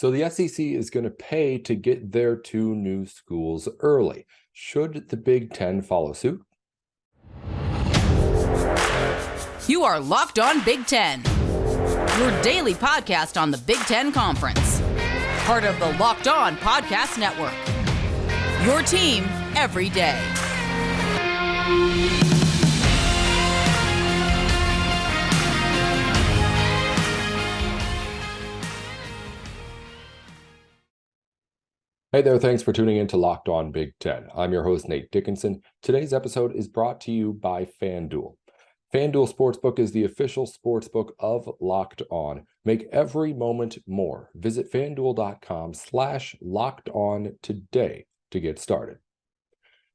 So the SEC is going to pay to get their two new schools early. Should the Big Ten follow suit? You are Locked On Big Ten, your daily podcast on the Big Ten Conference. Part of the Locked On Podcast Network. Your team every day. Hey there, thanks for tuning in to Locked On Big Ten. I'm your host, Nate Dickinson. Today's episode is brought to you by FanDuel. FanDuel Sportsbook is the official sportsbook of Locked On. Make every moment more. Visit FanDuel.com/LockedOn today to get started.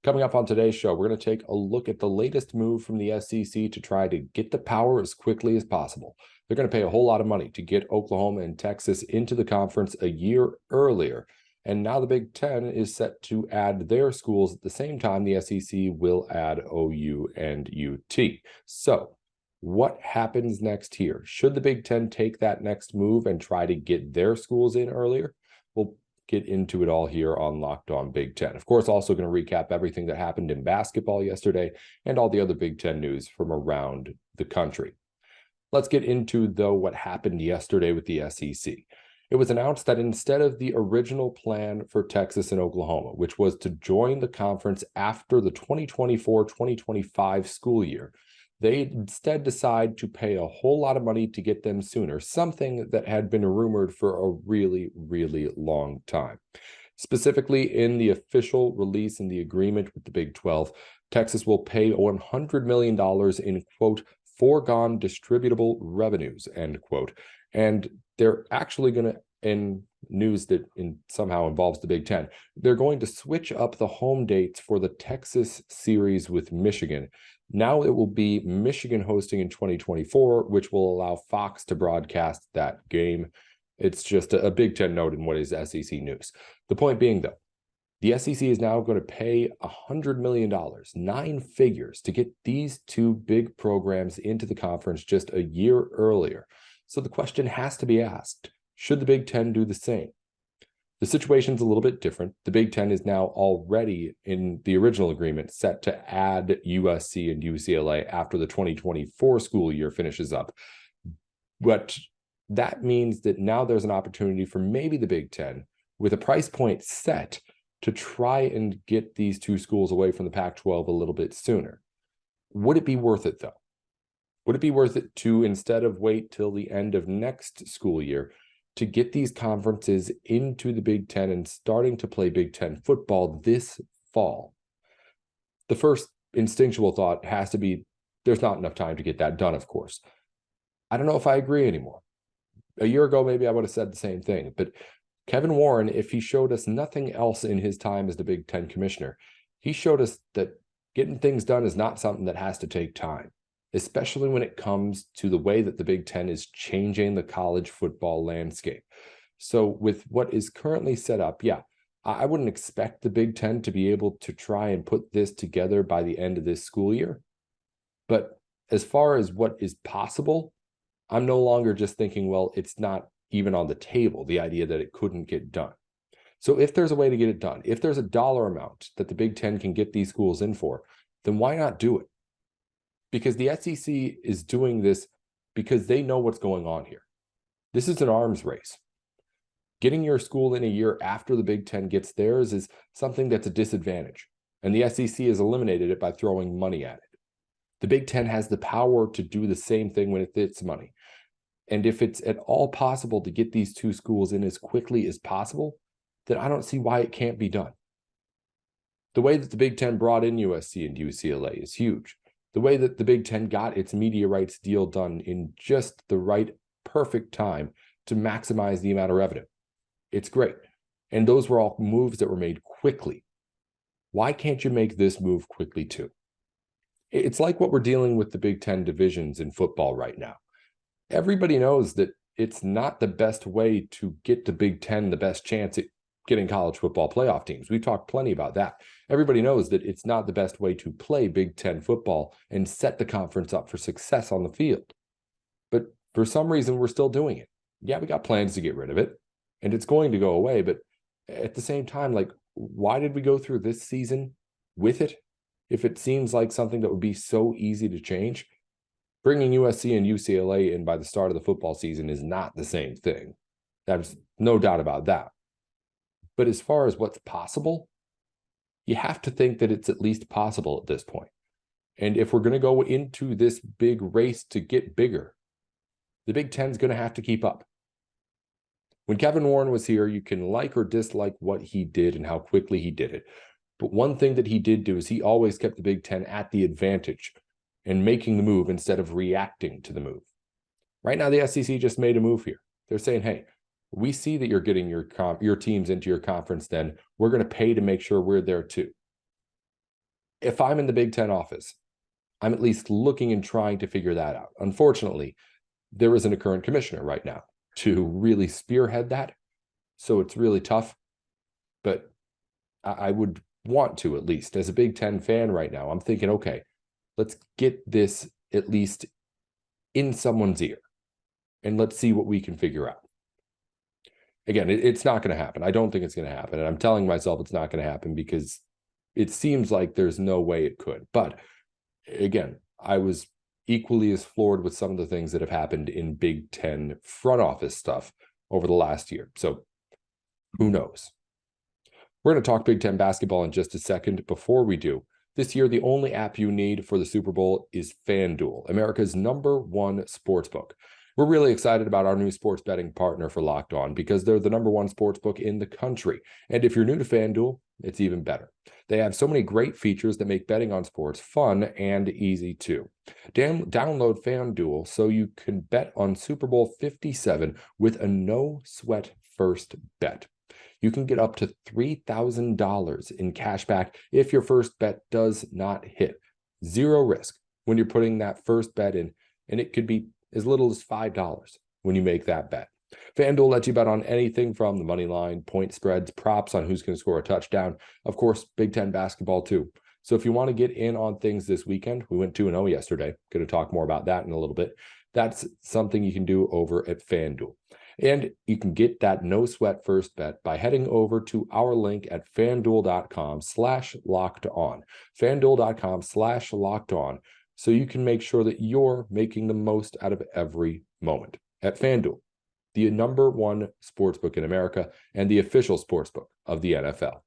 Coming up on today's show, we're going to take a look at the latest move from the SEC to try to get the power as quickly as possible. They're going to pay a whole lot of money to get Oklahoma and Texas into the conference a year earlier. And now the Big Ten is set to add their schools at the same time the SEC will add OU and UT. So what happens next here? Should the Big Ten take that next move and try to get their schools in earlier? We'll get into it all here on Locked On Big Ten. Of course, also going to recap everything that happened in basketball yesterday and all the other Big Ten news from around the country. Let's get into, though, what happened yesterday with the SEC. It was announced that instead of the original plan for Texas and Oklahoma, which was to join the conference after the 2024-2025 school year, they instead decide to pay a whole lot of money to get them sooner, something that had been rumored for a really, really long time. Specifically, in the official release in the agreement with the Big 12, Texas will pay $100 million in, quote, foregone distributable revenues, end quote. And they're actually going to, in news that somehow involves the Big Ten, they're going to switch up the home dates for the Texas series with Michigan. Now it will be Michigan hosting in 2024, which will allow Fox to broadcast that game. It's just a Big Ten note in what is SEC news. The point being, though, the SEC is now going to pay $100 million, 9 figures, to get these two big programs into the conference just a year earlier. So the question has to be asked, should the Big Ten do the same? The situation's a little bit different. The Big Ten is now already, in the original agreement, set to add USC and UCLA after the 2024 school year finishes up. But that means that now there's an opportunity for maybe the Big Ten, with a price point set, to try and get these two schools away from the Pac-12 a little bit sooner. Would it be worth it, though? Would it be worth it to, instead of wait till the end of next school year, to get these conferences into the Big Ten and starting to play Big Ten football this fall? The first instinctual thought has to be, there's not enough time to get that done, of course. I don't know if I agree anymore. A year ago, maybe I would have said the same thing, but Kevin Warren, if he showed us nothing else in his time as the Big Ten commissioner, he showed us that getting things done is not something that has to take time, especially when it comes to the way that the Big Ten is changing the college football landscape. So with what is currently set up, I wouldn't expect the Big Ten to be able to try and put this together by the end of this school year. But as far as what is possible, I'm no longer just thinking, well, it's not even on the table, the idea that it couldn't get done. So if there's a way to get it done, if there's a dollar amount that the Big Ten can get these schools in for, then why not do it? Because the SEC is doing this because they know what's going on here. This is an arms race. Getting your school in a year after the Big Ten gets theirs is something that's a disadvantage, and the SEC has eliminated it by throwing money at it. The Big Ten has the power to do the same thing when it gets money. And if it's at all possible to get these two schools in as quickly as possible, then I don't see why it can't be done. The way that the Big Ten brought in USC and UCLA is huge. The way that the Big Ten got its media rights deal done in just the right, perfect time to maximize the amount of revenue. It's great. And those were all moves that were made quickly. Why can't you make this move quickly too? It's like what we're dealing with the Big Ten divisions in football right now. Everybody knows that it's not the best way to get the Big Ten the best chance at getting college football playoff teams. We've talked plenty about that. Everybody knows that it's not the best way to play Big Ten football and set the conference up for success on the field. But for some reason, we're still doing it. Yeah, we got plans to get rid of it. and it's going to go away. But at the same time, like, why did we go through this season with it if it seems like something that would be so easy to change? Bringing USC and UCLA in by the start of the football season is not the same thing. There's no doubt about that. But as far as what's possible, you have to think that it's at least possible at this point. And if we're going to go into this big race to get bigger, the Big Ten's going to have to keep up. When Kevin Warren was here, you can like or dislike what he did and how quickly he did it. But one thing that he did do is he always kept the Big Ten at the advantage and making the move instead of reacting to the move. Right now, the SEC just made a move here. They're saying, hey, we see that you're getting your teams into your conference, then we're going to pay to make sure we're there too. If I'm in the Big Ten office, I'm at least looking and trying to figure that out. Unfortunately, there isn't a current commissioner right now to really spearhead that. So it's really tough. But I would want to, at least as a Big Ten fan right now, I'm thinking, okay, let's get this at least in someone's ear and let's see what we can figure out. Again, it's not going to happen. I don't think it's going to happen. And I'm telling myself it's not going to happen because it seems like there's no way it could. But again, I was equally as floored with some of the things that have happened in Big Ten front office stuff over the last year. So who knows? We're going to talk Big Ten basketball in just a second. Before we do, this year, the only app you need for the Super Bowl is FanDuel, America's #1 sportsbook. We're really excited about our new sports betting partner for Locked On because they're the #1 sportsbook in the country. And if you're new to FanDuel, it's even better. They have so many great features that make betting on sports fun and easy too. Download FanDuel so you can bet on Super Bowl 57 with a no-sweat first bet. You can get up to $3,000 in cash back if your first bet does not hit. Zero risk when you're putting that first bet in, and it could be as little as $5 when you make that bet. FanDuel lets you bet on anything from the money line, point spreads, props on who's going to score a touchdown. Of course, Big Ten basketball too. So if you want to get in on things this weekend, we went 2-0 yesterday. Going to talk more about that in a little bit. That's something you can do over at FanDuel. And you can get that no sweat first bet by heading over to our link at fanduel.com/lockedon. Fanduel.com/lockedon. So you can make sure that you're making the most out of every moment. At FanDuel, the #1 sportsbook in America and the official sportsbook of the NFL.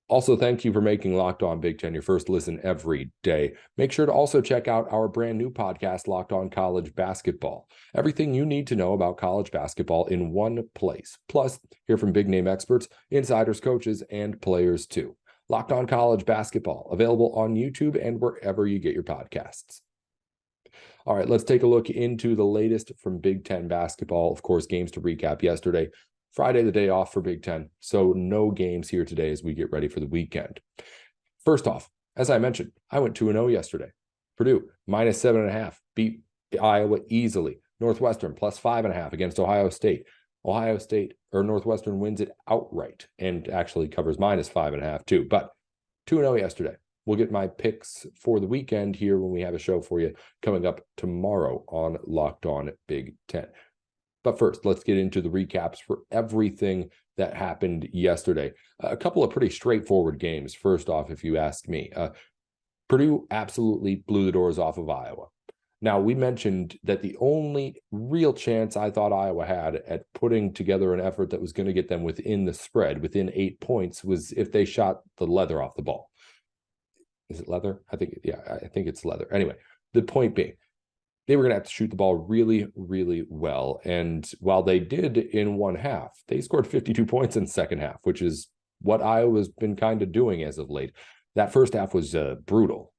Also, thank you for making Locked On Big Ten your first listen every day. Make sure to also check out our brand new podcast, Locked On College Basketball. Everything you need to know about college basketball in one place. Plus, hear from big name experts, insiders, coaches, and players too. Locked On College Basketball, available on YouTube and wherever you get your podcasts. All right, let's take a look into the latest from Big Ten basketball. Of course, games to recap yesterday. Friday, the day off for Big Ten, so no games here today as we get ready for the weekend. First off, as I mentioned, I went 2-0 yesterday. Purdue, -7.5, beat Iowa easily. Northwestern, +5.5 against Ohio State. Northwestern wins it outright and actually covers -5.5 too. But 2-0 yesterday. We'll get my picks for the weekend here when we have a show for you coming up tomorrow on Locked On Big Ten. But first, let's get into the recaps for everything that happened yesterday. A couple of pretty straightforward games. First off, if you ask me, Purdue absolutely blew the doors off of Iowa. Now, we mentioned that the only real chance I thought Iowa had at putting together an effort that was going to get them within the spread, within 8 points, was if they shot the leather off the ball. Is it leather? I think it's leather. Anyway, the point being, they were going to have to shoot the ball really, really well. And while they did in one half, they scored 52 points in the second half, which is what Iowa's been kind of doing as of late. That first half was brutal.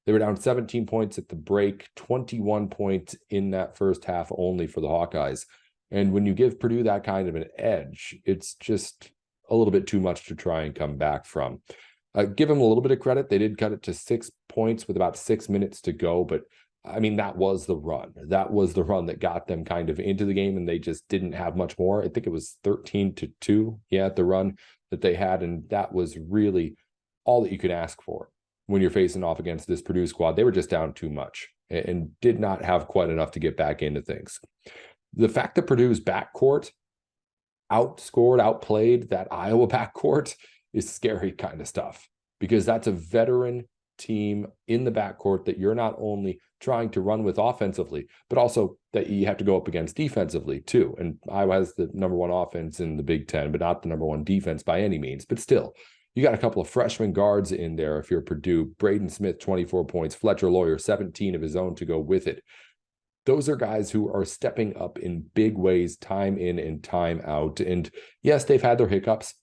They were down 17 points at the break, 21 points in that first half only for the Hawkeyes. And when you give Purdue that kind of an edge, it's just a little bit too much to try and come back from. Give them a little bit of credit. They did cut it to 6 points with about 6 minutes to go, but I mean, that was the run. That was the run that got them kind of into the game, and they just didn't have much more. I think it was 13-2, the run that they had, and that was really all that you could ask for when you're facing off against this Purdue squad. They were just down too much and did not have quite enough to get back into things. The fact that Purdue's backcourt outplayed that Iowa backcourt is scary kind of stuff, because that's a veteran team in the backcourt that you're not only trying to run with offensively, but also that you have to go up against defensively too. And Iowa has the number one offense in the Big Ten, but not the number one defense by any means. But still, you got a couple of freshman guards in there if you're Purdue. Braden Smith, 24 points. Fletcher Lawyer, 17 of his own to go with it. Those are guys who are stepping up in big ways, time in and time out. And yes, they've had their hiccups,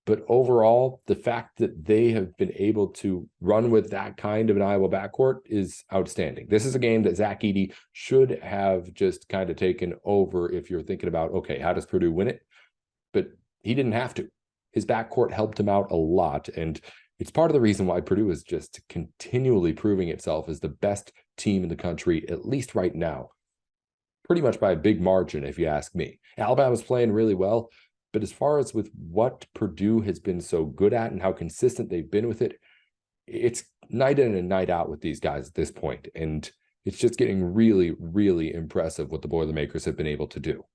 but overall, the fact that they have been able to run with that kind of an Iowa backcourt is outstanding. This is a game that Zach Edey should have just kind of taken over if you're thinking about, okay, how does Purdue win it? But he didn't have to. His backcourt helped him out a lot, and it's part of the reason why Purdue is just continually proving itself as the best team in the country, at least right now, pretty much by a big margin, if you ask me. Alabama's playing really well, but as far as with what Purdue has been so good at and how consistent they've been with it, it's night in and night out with these guys at this point, and it's just getting really, really impressive what the Boilermakers have been able to do.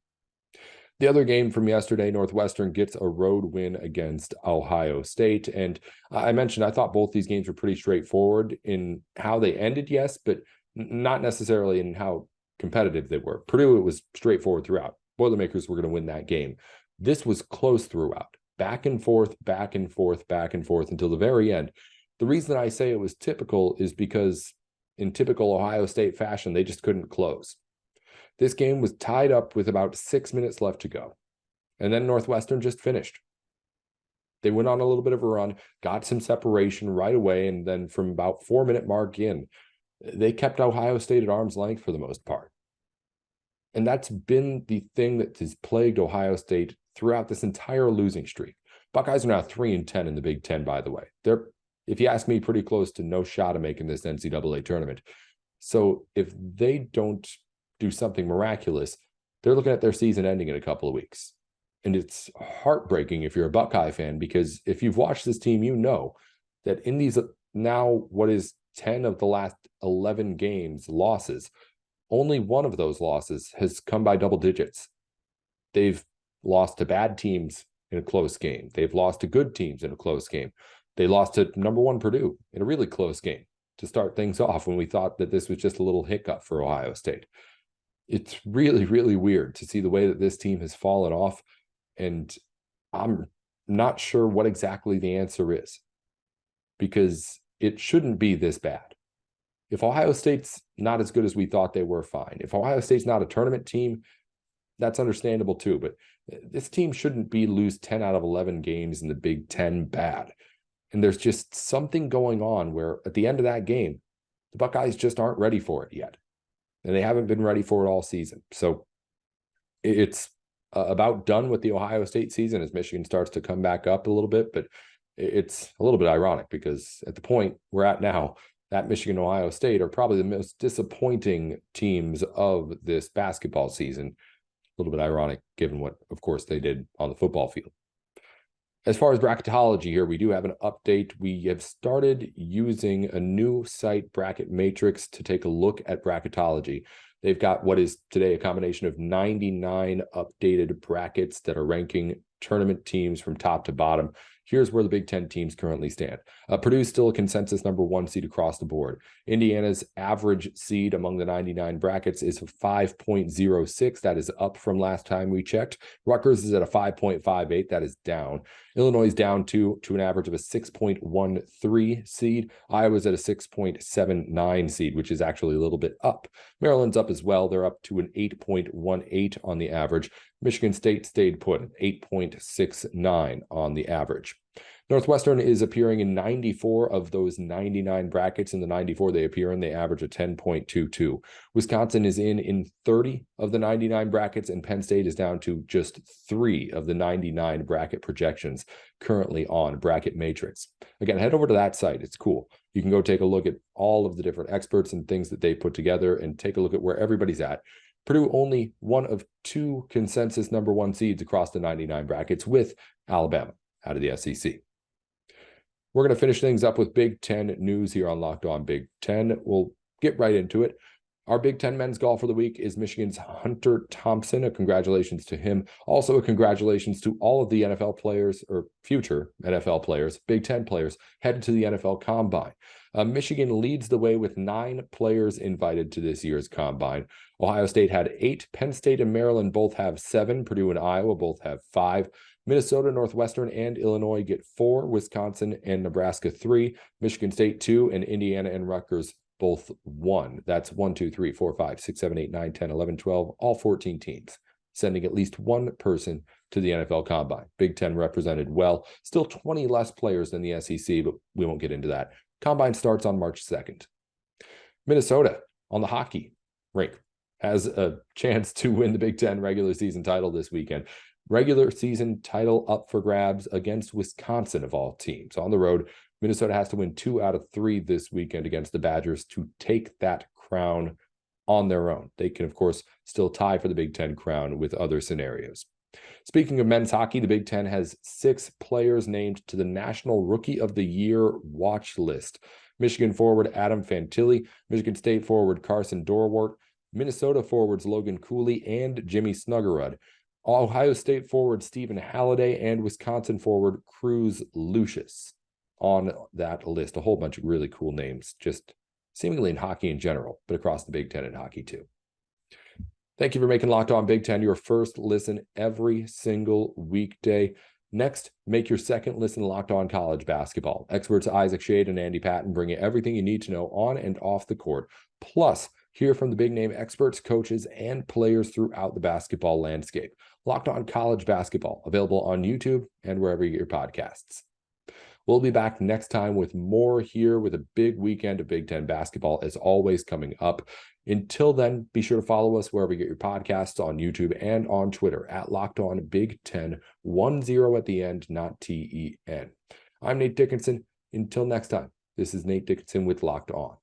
The other game from yesterday, Northwestern gets a road win against Ohio State. And I mentioned I thought both these games were pretty straightforward in how they ended, yes, but not necessarily in how competitive they were. Purdue, it was straightforward throughout. Boilermakers were going to win that game. This was close throughout, back and forth, back and forth, back and forth until the very end. The reason I say it was typical is because in typical Ohio State fashion, they just couldn't close. This game was tied up with about 6 minutes left to go. And then Northwestern just finished. They went on a little bit of a run, got some separation right away, and then from about 4-minute mark in, they kept Ohio State at arm's length for the most part. And that's been the thing that has plagued Ohio State throughout this entire losing streak. Buckeyes are now 3-10 in the Big Ten, by the way. They're, if you ask me, pretty close to no shot of making this NCAA tournament. So if they don't do something miraculous, they're looking at their season ending in a couple of weeks. And it's heartbreaking if you're a Buckeye fan, because if you've watched this team, you know that in these now what is 10 of the last 11 games losses, only one of those losses has come by double digits. They've lost to bad teams in a close game. They've lost to good teams in a close game. They lost to number one Purdue in a really close game to start things off when we thought that this was just a little hiccup for Ohio State. It's really, really weird to see the way that this team has fallen off, and I'm not sure what exactly the answer is, because it shouldn't be this bad. If Ohio State's not as good as we thought they were, fine. If Ohio State's not a tournament team, that's understandable too, but this team shouldn't lose 10 out of 11 games in the Big Ten bad. And there's just something going on where at the end of that game, the Buckeyes just aren't ready for it yet. And they haven't been ready for it all season. So it's about done with the Ohio State season as Michigan starts to come back up a little bit. But it's a little bit ironic because at the point we're at now, that Michigan and Ohio State are probably the most disappointing teams of this basketball season. A little bit ironic given what, of course, they did on the football field. As far as bracketology here, we do have an update. We have started using a new site, Bracket Matrix, to take a look at bracketology. They've got what is today a combination of 99 updated brackets that are ranking tournament teams from top to bottom. Here's where the Big Ten teams currently stand. Purdue's still a consensus number one seed across the board. Indiana's average seed among the 99 brackets is 5.06. That is up from last time we checked. Rutgers is at a 5.58. That is down. Illinois is down to an average of a 6.13 seed. Iowa's at a 6.79 seed, which is actually a little bit up. Maryland's up as well. They're up to an 8.18 on the average. Michigan State stayed put at 8.69 on the average. Northwestern is appearing in 94 of those 99 brackets. In the 94 they appear in, they average a 10.22. Wisconsin is in 30 of the 99 brackets, and Penn State is down to just 3 of the 99 bracket projections currently on Bracket Matrix. Again, head over to that site. It's cool. You can go take a look at all of the different experts and things that they put together and take a look at where everybody's at. Purdue only one of 2 consensus number one seeds across the 99 brackets, with Alabama out of the SEC. We're going to finish things up with Big Ten news here on Locked On Big Ten. We'll get right into it. Our Big Ten men's golf of the week is Michigan's Hunter Thompson. A congratulations to him. Also, a congratulations to all of the NFL players, or future NFL players, Big Ten players, headed to the NFL Combine. Michigan leads the way with 9 players invited to this year's Combine. Ohio State had 8. Penn State and Maryland both have 7. Purdue and Iowa both have 5. Minnesota, Northwestern, and Illinois get 4. Wisconsin and Nebraska 3. Michigan State 2. And Indiana and Rutgers both 1. That's 1, 2, 3, 4, 5, 6, 7, 8, 9, 10, 11, 12, all 14 teams, sending at least one person to the NFL Combine. Big Ten represented well. Still 20 less players than the SEC, but we won't get into that. Combine starts on March 2nd. Minnesota on the hockey rink has a chance to win the Big Ten regular season title this weekend. Regular season title up for grabs against Wisconsin of all teams. On the road, Minnesota has to win 2 out of 3 this weekend against the Badgers to take that crown on their own. They can, of course, still tie for the Big Ten crown with other scenarios. Speaking of men's hockey, the Big Ten has 6 players named to the National Rookie of the Year watch list. Michigan forward Adam Fantilli, Michigan State forward Carson Dorwart, Minnesota forwards Logan Cooley and Jimmy Snuggerud, Ohio State forward Stephen Halliday, and Wisconsin forward Cruz Lucius on that list. A whole bunch of really cool names, just seemingly in hockey in general, but across the Big Ten and hockey too. Thank you for making Locked On Big Ten your first listen every single weekday. Next, make your second listen Locked On College Basketball. Experts Isaac Shade and Andy Patton bring you everything you need to know on and off the court. Plus, hear from the big name experts, coaches, and players throughout the basketball landscape. Locked On College Basketball, available on YouTube and wherever you get your podcasts. We'll be back next time with more here, with a big weekend of Big Ten basketball as always coming up. Until then, be sure to follow us wherever you get your podcasts, on YouTube and on Twitter at Locked On Big Ten, 10 at the end, not TEN. I'm Nate Dickinson. Until next time, this is Nate Dickinson with Locked On.